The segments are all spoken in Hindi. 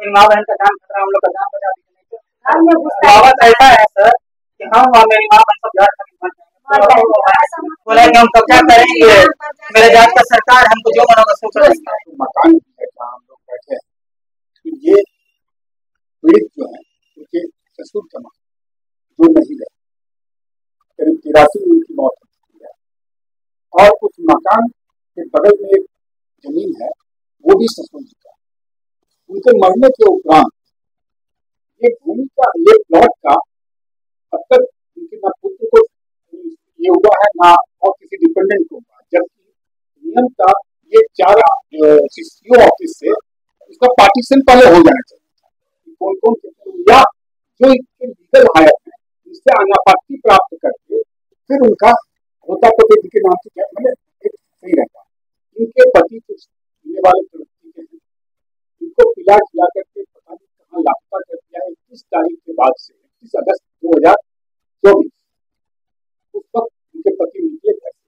मेरी माँ बहन का जान खतरा, हम लोग का जान बचा दीजिए। कहावत ऐसा है सर कि हम और मेरी माँ बहन सब जाट खरीद बन जाएंगे, बोला कि हम कब्जा करेंगे, मेरे जात का सरकार, हमको जो मनोगा सो करेंगे। मकान है जहाँ हम लोग बैठे हैं, तो ये पीड़ित जो है उनके ससुर का मकान जो नहीं है, करीब 83 में उनकी मौत हो चुकी है, और उस मकान के बगल में एक जमीन है, वो भी ससुर जी का। उनके मरने के उपरांत ये भूमि का, ये प्लॉट का अब तक उनके ना पुत्र को ये हुआ है ना और किसी डिपेंडेंट को हुआ, जबकि नियम का ये 4 सीओ ऑफिस से इसका पार्टीशन पहले हो जाना चाहिए। कौन कौन या जो इसके लीगल हायर है इससे अनापत्ति प्राप्त करके फिर उनका होता पति के नाम से क्या मतलब एक सही रहता। इनके पति कुछ जीने वाले प्रवृत्ति के हैं, इनको पिला खिला करके पता नहीं कहाँ लापता कर दिया है। 21 तारीख के बाद से 21 अगस्त 2024 उस वक्त उनके पति निकले घर से,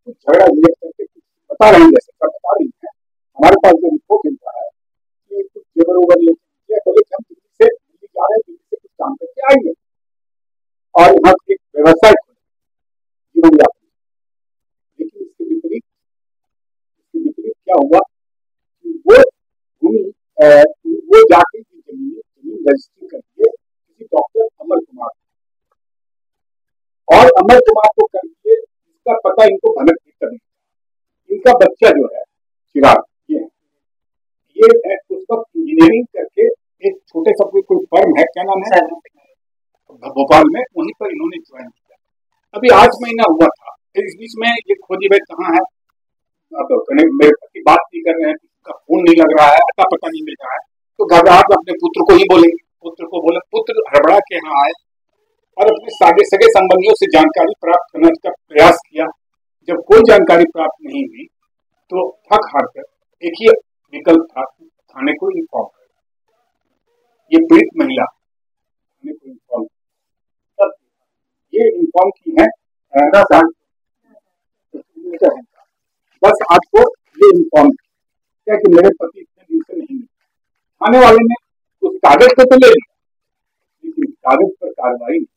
कुछ झगड़ा झंझट करके कुछ बता रहे हैं, जैसे सब बता रही है। हमारे पास जो रिपोर्ट मिलता है कि कुछ जेवर ओवर लेके बोले कि हम दिल्ली से जा रहे हैं, दिल्ली से कुछ काम करके आएंगे और यहाँ एक व्यवसाय खोले जीवन यापन। लेकिन इसके विपरीत क्या हुआ कि वो भूमि वो जाके जमीन रजिस्ट्री करके किसी डॉक्टर अमर कुमार और अमर कुमार को करके इसका पता इनको भनक भी करना। इनका बच्चा जो है चिराग, ये उस वक्त इंजीनियरिंग करके एक छोटे सा कोई फर्म है, क्या नाम है भोपाल में, वहीं पर इन्होंने ज्वाइन किया। अभी 8 महीना हुआ था, इस बीच में ये खोजी भाई कहाँ है, मेरे पति बात नहीं कर रहे हैं, उसका फोन नहीं लग रहा है, अता पता नहीं मिल रहा है, तो घबराहट अपने पुत्र को ही बोलेंगे। पुत्र को बोले, पुत्र हड़बड़ा के यहाँ आए और अपने सगे संबंधियों से जानकारी प्राप्त करने का प्रयास किया। जब कोई जानकारी प्राप्त नहीं हुई तो थक हार कर एक ही विकल्प था, थाने को इन्फॉर्म कर। ये पीड़ित महिला थाने को इन्फॉर्म, तब ये इन्फॉर्म की है बस आपको ये इन्फॉर्म किया कि मेरे पति इतने दिन से नहीं मिले। थाने वाले ने उस कागज को तो ले लिया, लेकिन कागज पर कार्रवाई नहीं।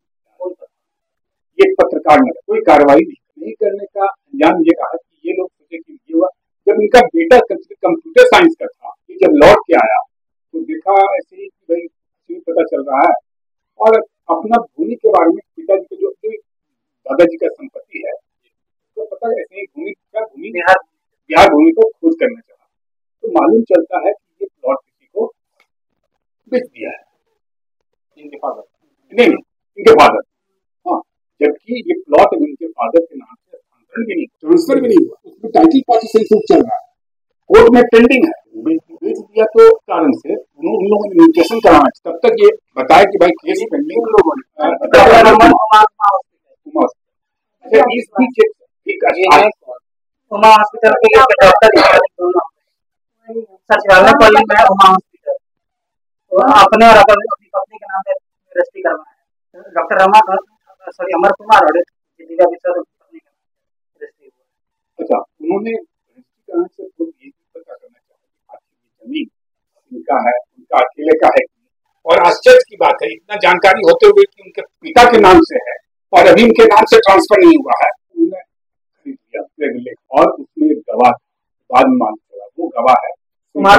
ये पत्रकार ने कोई कार्रवाई नहीं करने का अंजाम ये रहा कि ये लोग सोचे कि ये हुआ। जब इनका बेटा कंप्यूटर साइंस का था, ये जब लौट के आया तो देखा ऐसे ही कि भाई पता चल रहा है, और अपना भूमि के बारे में पिताजी के जो दादाजी का संपत्ति है तो पता है, ऐसे ही भूमि बिहार भूमि को खोज करना चाहा तो मालूम चलता है कि ये प्लॉट किसी को बेच दिया है, इनके फादर नहीं, इनके फादर। हाँ, जबकि ये प्लॉट इनके फादर के नाम से हस्तांतरण भी नहीं, ट्रांसफर भी नहीं हुआ, उसमें टाइटल पार्टीशन सूट चल रहा है, कोर्ट में पेंडिंग है। बेच दिया तो कारण से उन लोगों ने म्यूटेशन कराना, तब तक ये बताया कि भाई केस पेंडिंग उन लोगों ने। इस बीच उमा हॉस्पिटल के डॉक्टर सचिवालय कॉलोनी में उमा हॉस्पिटल, तो अपने और अपनी पत्नी के नाम पे रजिस्ट्री करवाया है। डॉक्टर अमर कुमार और जीविका विश्व पत्नी के नाम रजिस्ट्री हुआ। अच्छा, उन्होंने रजिस्ट्री कराने से खुद ये पता करना चाहिए कि जमीन इनका है, उनका अकेले का है। और आश्चर्य की बात है, इतना जानकारी होते हुए कि उनके पिता के नाम से है और अभी उनके नाम से ट्रांसफर नहीं हुआ है, उन्होंने खरीद लिया और उसमें एक गवाह बाद में मालूम चला, वो गवाह है कुमार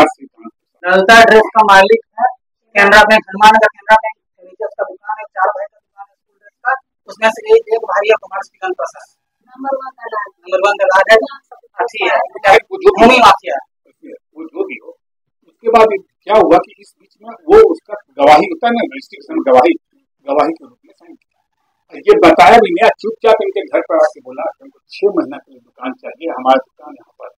श्रीकांत नलता ड्रेस का मालिक है, कैमरा बैंक हनुमान का कैमरा बैंक नीचे उसका दुकान है, 4 भाई का दुकान है स्कूल ड्रेस का, उसमें से एक भाई है कुमार श्रीकांत प्रसाद, नंबर 1 दलाल है, अच्छी है, भूमि माफिया वो जो भी हो। उसके बाद क्या हुआ कि इस बीच में वो उसका गवाही होता है ना, रजिस्ट्रेशन गवाही के रूप में साइन किया। ये बताया भी नहीं, चुपचाप इनके घर पर आके बोला हमको 6 महीना के लिए दुकान चाहिए, हमारा दुकान यहाँ पर,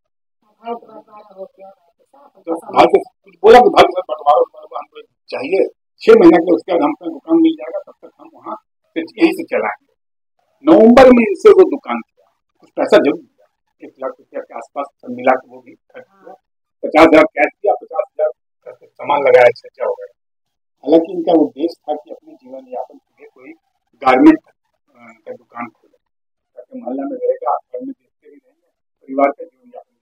तो कुछ बोला कि भाई बंटवारा हमको चाहिए 6 महीने के, उसके बाद हमको दुकान मिल जाएगा, तब तक हम वहाँ यहीं से चलाएंगे। नवंबर में इनसे वो दुकान किया, कुछ पैसा जरूर दिया, 1 लाख रुपया के आसपास सब मिला के वो भी खर्च किया, 50,000 कैश दिया, 50,000 सामान लगाया, खर्चा हो गया। हालांकि इनका उद्देश्य था कि अपने जीवन यापन के लिए कोई गारमेंट का दुकान खोले, ताकि मोहल्ला में रहेगा, घर में देखते भी रहेंगे, परिवार का जीवन यापन।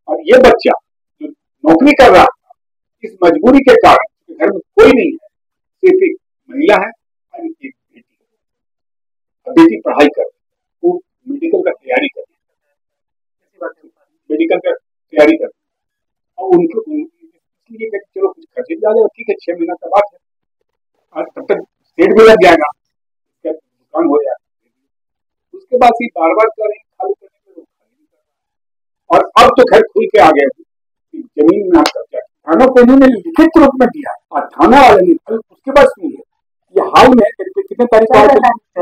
और ये बच्चा जो नौकरी कर रहा था, इस मजबूरी के कारण घर में कोई नहीं है, सिर्फ एक महिला है और एक बेटी है। बेटी पढ़ाई कर वो मेडिकल का तैयारी कर मेडिकल का तैयारी कर और उनको इसलिए चलो कुछ खर्चे भी आ जाएगा, ठीक है 6 महीना का बात है, और तब तक सेट भी लग जाएगा, दुकान हो जाएगा। उसके बाद ही बार बार करें खाली करने के लोग खाली नहीं कर रहा। और अब तो खैर खुल के आ गया जमीन में आप कब्जा, थाना को इन्होंने लिखित रूप में दिया और थाना वाले ने उसके बाद सुनिए ये हाल में कितने तारीख को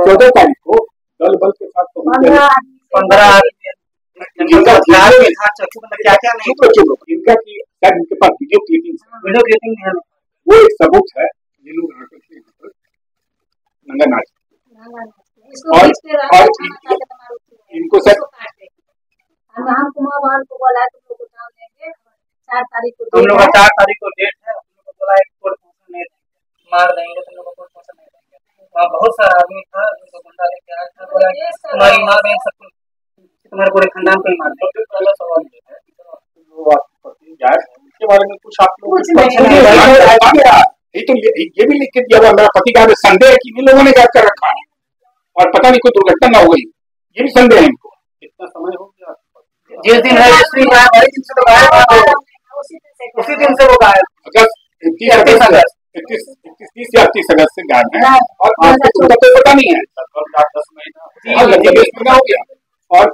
14 तारीख को दल बल के साथ 15 क्या क्या नहीं इनका की शायद इनके पास वीडियो क्लिपिंग है, वो एक सबूत है नंगा नाच और इनको सर हम कुमार को बोला तुम लोग को जान देंगे 4 तारीख को, तुम लोग का 4 तारीख को डेट है, तुम लोग को बोला एक कोर्ट पहुंचने नहीं देंगे, मार देंगे, तुम लोग को कोर्ट पहुंचने नहीं देंगे। वहाँ बहुत सारा आदमी था, उनको गुंडा लेके आया था, बोला तुम्हारी माँ बहन सब तुम्हारे पूरे खानदान को ही मार देंगे। पहला सवाल ये है इसके बारे में कुछ आप लोग ये भी लिख के दिया हुआ मेरा पति का संदेह है कि इन लोगों ने कर रखा है और पता नहीं कोई दुर्घटना ना हो गई, ये भी संदेह है इनको। इतना समय हो गया जिस दिन रजिस्ट्री दिन से तो गायब, उसी दिन से वो गायब, अगस्त 31 या 30 अगस्त से गायब है और आपको तो पता नहीं है, 10 महीना हो गया और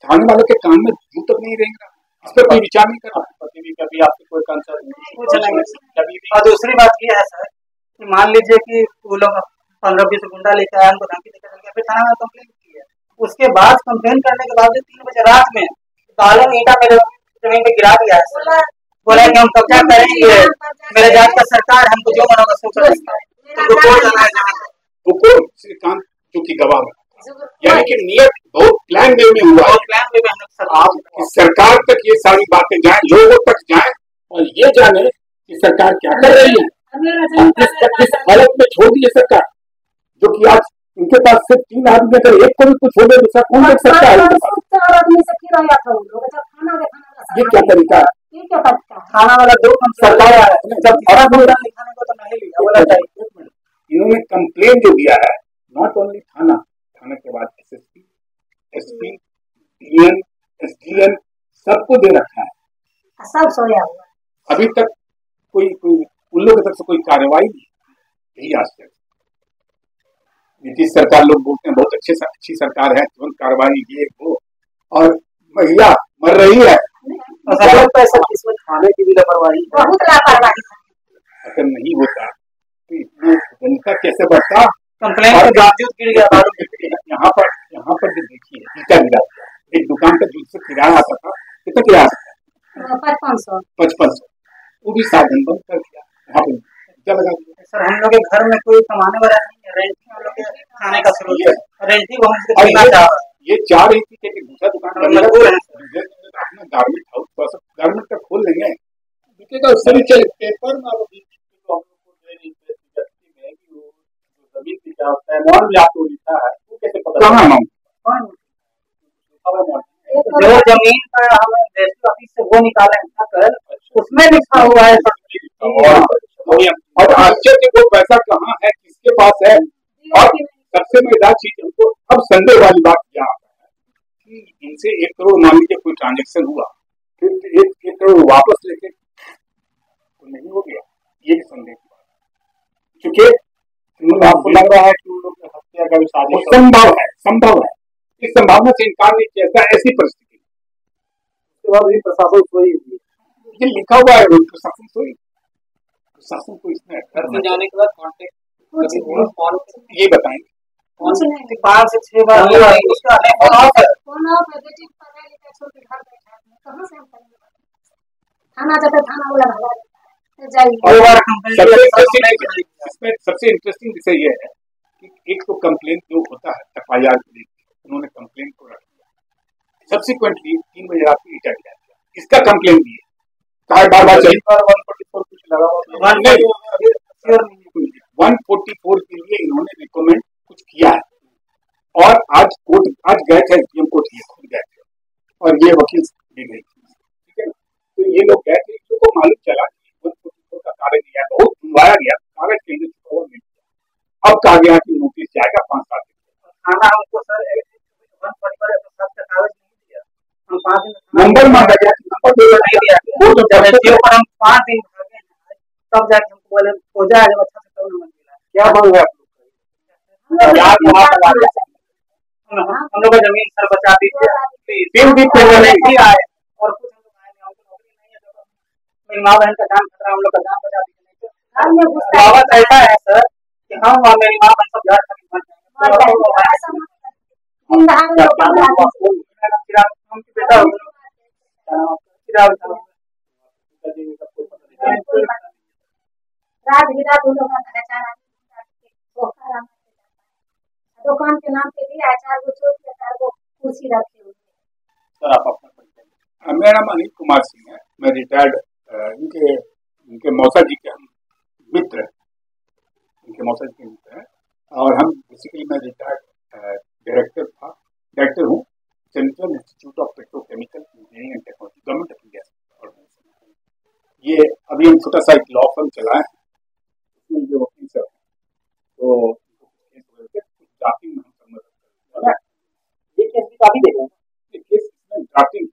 थाने वालों के काम में जू तक नहीं रहेगा, इस पर कोई विचार नहीं कर रहा। कभी आपको कोई कंसर्न नहीं। और दूसरी बात ये है सर कि मान लीजिए कि वो लोग 15-20 गुंडा लेकर आए, उनको धमकी देकर चल गया, फिर थाना में कंप्लेन की है, उसके बाद कंप्लेन करने के बाद 3 बजे रात में तालन ईटा मेरे जमीन पे गिरा दिया है, बोला कि हम कब्जा करेंगे, मेरे जात का सरकार हमको जो मना सो करेंगे, तुमको कोर्ट जाना है जहाँ तो श्रीकांत जो की गवाह यानी कि नियत बहुत प्लान वे में हुआ है, प्लान में आप सरकार तक ये सारी बातें जाए, लोगों तक जाए और ये जाने कि सरकार क्या कर रही है। इस हालत में छोड़ दिए सरकार जो कि आज उनके पास सिर्फ 3 आदमी, अगर एक को भी कुछ हो गया दूसरा कौन देख सकता है? ये क्या तरीका है? थाना वाला 2 सरकार आया है, जब लिखाने को तो नहीं लिया, बोला चाहिए इन्होंने कंप्लेन जो दिया है, नॉट ओनली थाना के बाद एसएसपी, एसपी, डीएम, एसडीएम सबको दे रखा है, सब सोया हुआ। अभी तक कोई उन लोगों की तरफ से कोई कार्रवाई नहीं, यही आश्चर्य। नीतीश सरकार लोग बोलते हैं बहुत अच्छी सरकार है, तुरंत कार्रवाई ये वो, और महिला मर रही है, थाने की भी लापरवाही, बहुत लापरवाही। अगर नहीं होता तो इतना जनता कैसे बढ़ता? कंप्लेन के बावजूद गिर गया। यहाँ पर जो देखिए ईटा गिरा, एक दुकान का जिससे किराया आता था, कितना किराया आता था? 5500, वो भी साधन बंद कर दिया, यहाँ पे ईटा लगा दिया। सर हम लोग के घर में कोई कमाने वाला नहीं है, रेंटी हम लोग के खाने का स्रोत है, रेंटी वो हमसे देना चाह रहा है। ये चाह रही थी कि दूसरा दुकान मजबूर है अपना गारमेंट हाउस, थोड़ा सा गारमेंट का खोल लेंगे, बिकेगा उससे भी चले। पेपर में जमीन की क्या होता है, अमाउंट भी आपको लिखा है, वो कैसे पता? कहाँ अमाउंट? जो जमीन पर हम रजिस्ट्री ऑफिस से वो निकाले हैं कल, उसमें लिखा हुआ है। और आश्चर्य वो पैसा कहाँ है, किसके पास है? और सबसे मजेदार चीज हमको अब संदेह वाली बात क्या आता है कि इनसे 1 करोड़ मान लीजिए कोई ट्रांजेक्शन हुआ, फिर 1 करोड़ वापस लेके तो नहीं हो गया, ये संदेह की बात। क्योंकि आपको लग रहा है कि उन लोग हत्या का भी साजिश संभव है, इस संभावना से इनकार नहीं किया, ऐसी परिस्थिति उसके बाद भी प्रशासन सोई हुई, ये लिखा हुआ है प्रशासन सोई, प्रशासन को इसमें घर में जाने के बाद कांटेक्ट ये बताएंगे 5 से 6 बार उसका फोन ऑफ है, बेटी पढ़ाई लिखाई छोड़ के घर बैठा है, कहाँ से हम करेंगे? थाना जाते थाना वाला भगा इसमें सबसे इंटरेस्टिंग विषय ये है कि एक तो कंप्लेन जो होता है एफआईआर को लेकर, उन्होंने कंप्लेन को रख दिया, सब्सिक्वेंटली 3 बजे रात को ईटा गिरा दिया, इसका कंप्लेन भी है, चाहे बार 144 कुछ लगा हुआ, 144 के लिए इन्होंने रिकमेंड कुछ किया है, और आज गए थे सुप्रीम कोर्ट, ये खुद गए थे और ये वकील भी गए थे, ठीक है ना? तो ये लोग गए थे, इनको मालूम चला कि 144 का कब कहा गया कि नोटिस जाएगा 5-7 दिन? थाना हमको सर 141 का कागज नहीं दिया, हम 5 दिन नंबर मांगा गया, नंबर नहीं दिया, वो तो जब जब एसडीओ पर हम 5 दिन भागे हैं, तब जाके हमको बोले खोजा है, जब अच्छा से तब नंबर मिला। क्या मांग रहे हम लोग का जमीन सर बचा दीजिए, 3 दिन पहले नहीं आए और कुछ हम लोग आए नहीं, हमको नौकरी नहीं है, तो मेरी माँ बहन का जान खतरा, हम लोग का जान बचा दीजिए। बाबत ऐसा है सर कि हम और मेरी माँ बहन सब घर खरीद मर दुकान के नाम पे दिया 4 गो चौक पे 4 गो कुर्सी रखी हुई है। सर आप अपना परिचय। मेरा नाम अनिल कुमार सिंह है, मैं रिटायर्ड इनके मौसा जी के हम मित्र हैं, इनके मौसा जी के मित्र हैं, और हम बेसिकली मैं रिटायर्ड डायरेक्टर हूँ central institute of petrochemical engineering and technology, government of India organisation. ये अभी हम छोटा सा एक लॉ फर्म चलाए हैं, उसमें जो वकील सब तो ड्राफ्टिंग में हम ये केस भी काफी देख रहे हैं, केस ड्राफ्टिंग